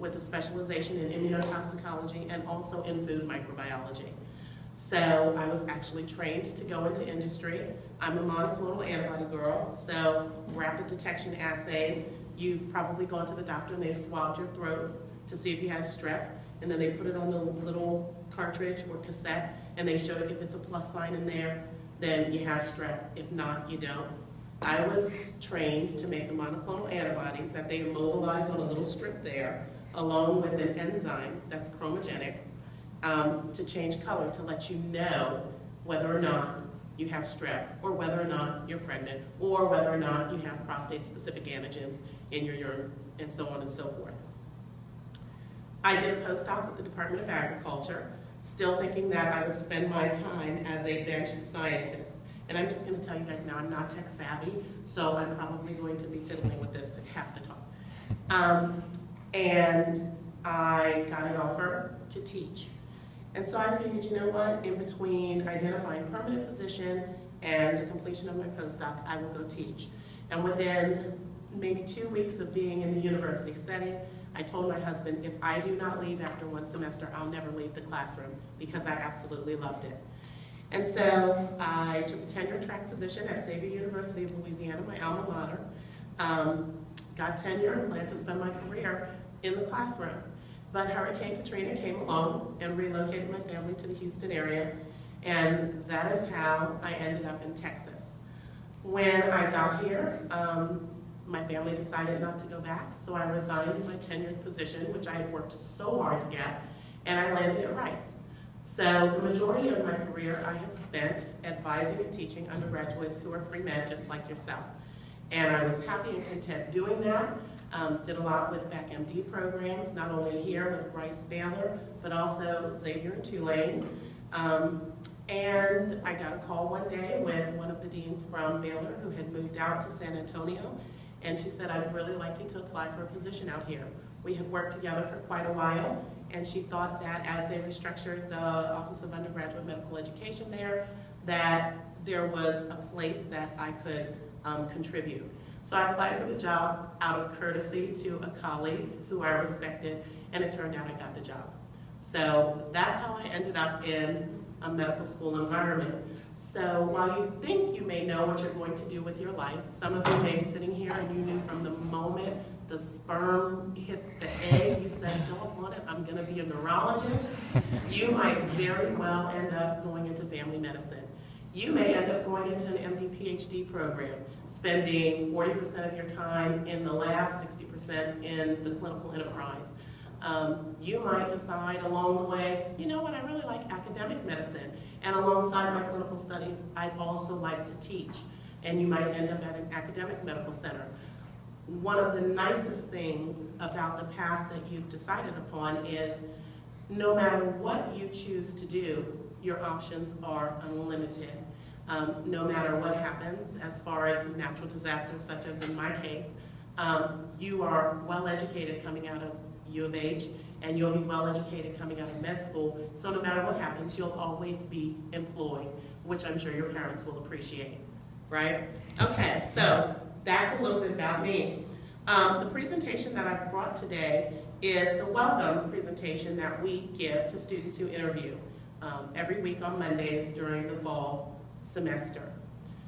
with a specialization in immunotoxicology and also in food microbiology. So I was actually trained to go into industry. I'm a monoclonal antibody girl, so rapid detection assays. You've probably gone to the doctor and they've swabbed your throat to see if you had strep, and then they put it on the little cartridge or cassette, and they show if it's a plus sign in there, then you have strep. If not, you don't. I was trained to make the monoclonal antibodies that they immobilize on a little strip there, along with an enzyme that's chromogenic, to change color to let you know whether or not you have strep, or whether or not you're pregnant, or whether or not you have prostate-specific antigens in your urine, and so on and so forth. I did a postdoc with the Department of Agriculture, still thinking that I would spend my time as a bench scientist. And I'm just going to tell you guys now, I'm not tech savvy, so I'm probably going to be fiddling with this half the time. And I got an offer to teach. And so I figured, you know what, in between identifying permanent position and the completion of my postdoc, I will go teach. And within maybe 2 weeks of being in the university setting, I told my husband, if I do not leave after one semester, I'll never leave the classroom, because I absolutely loved it. And so I took a tenure track position at Xavier University of Louisiana, my alma mater, got tenure and planned to spend my career in the classroom. But Hurricane Katrina came along and relocated my family to the Houston area, and that is how I ended up in Texas. When I got here, my family decided not to go back, so I resigned my tenured position, which I had worked so hard to get, and I landed at Rice. So the majority of my career I have spent advising and teaching undergraduates who are pre-med just like yourself. And I was happy and content doing that. Did a lot with back MD programs, not only here with Rice Baylor, but also Xavier and Tulane. And I got a call one day with one of the deans from Baylor who had moved out to San Antonio, and she said, I'd really like you to apply for a position out here. We had worked together for quite a while, and she thought that as they restructured the Office of Undergraduate Medical Education there, that there was a place that I could contribute. So I applied for the job out of courtesy to a colleague who I respected, and it turned out I got the job. So that's how I ended up in a medical school environment. So while you think you may know what you're going to do with your life, some of you may be sitting here and you knew from the moment the sperm hit the egg, you said, doggone it, I'm gonna be a neurologist. You might very well end up going into family medicine. You may end up going into an MD PhD program, spending 40% of your time in the lab, 60% in the clinical enterprise. You might decide along the way, you know what, I really like academic medicine, and alongside my clinical studies, I'd also like to teach, and you might end up at an academic medical center. One of the nicest things about the path that you've decided upon is no matter what you choose to do, your options are unlimited. No matter what happens as far as natural disasters, such as in my case, you are well educated coming out of U of H, and you'll be well educated coming out of med school, so no matter what happens, you'll always be employed, which I'm sure your parents will appreciate, right? Okay, so that's a little bit about me. The presentation that I've brought today is the welcome presentation that we give to students who interview every week on Mondays during the fall semester.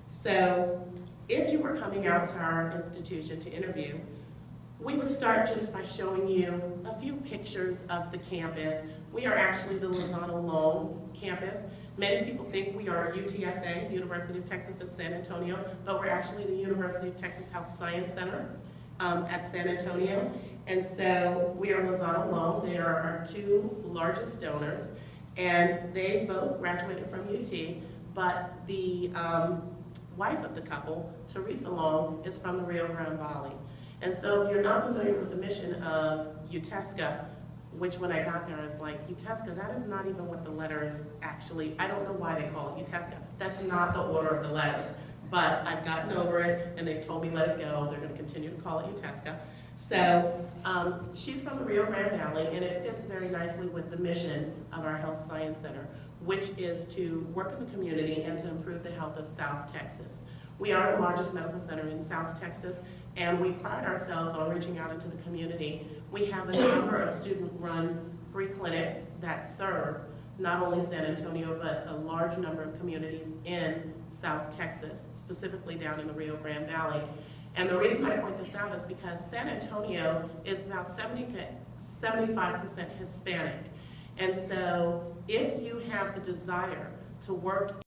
So if you were coming out to our institution to interview, we would start just by showing you a few pictures of the campus. We are actually the Lozano Loan campus. Many people think we are UTSA, University of Texas at San Antonio, but we're actually the University of Texas Health Science Center at San Antonio. And so we are Lozano Loan. They are our two largest donors, and they both graduated from UT, but the wife of the couple, Teresa Long, is from the Rio Grande Valley. And so if you're not familiar with the mission of UTSA, which when I got there I was like, UTSA, that is not even what the letters actually, I don't know why they call it UTSA. That's not the order of the letters. But I've gotten over it, and they've told me let it go. They're going to continue to call it UTSA. So she's from the Rio Grande Valley, and it fits very nicely with the mission of our Health Science Center, which is to work in the community and to improve the health of South Texas. We are the largest medical center in South Texas, and we pride ourselves on reaching out into the community. We have a number of student-run free clinics that serve not only San Antonio, but a large number of communities in South Texas, specifically down in the Rio Grande Valley. And the reason I point this out is because San Antonio is about 70 to 75% Hispanic. And so if you have the desire to work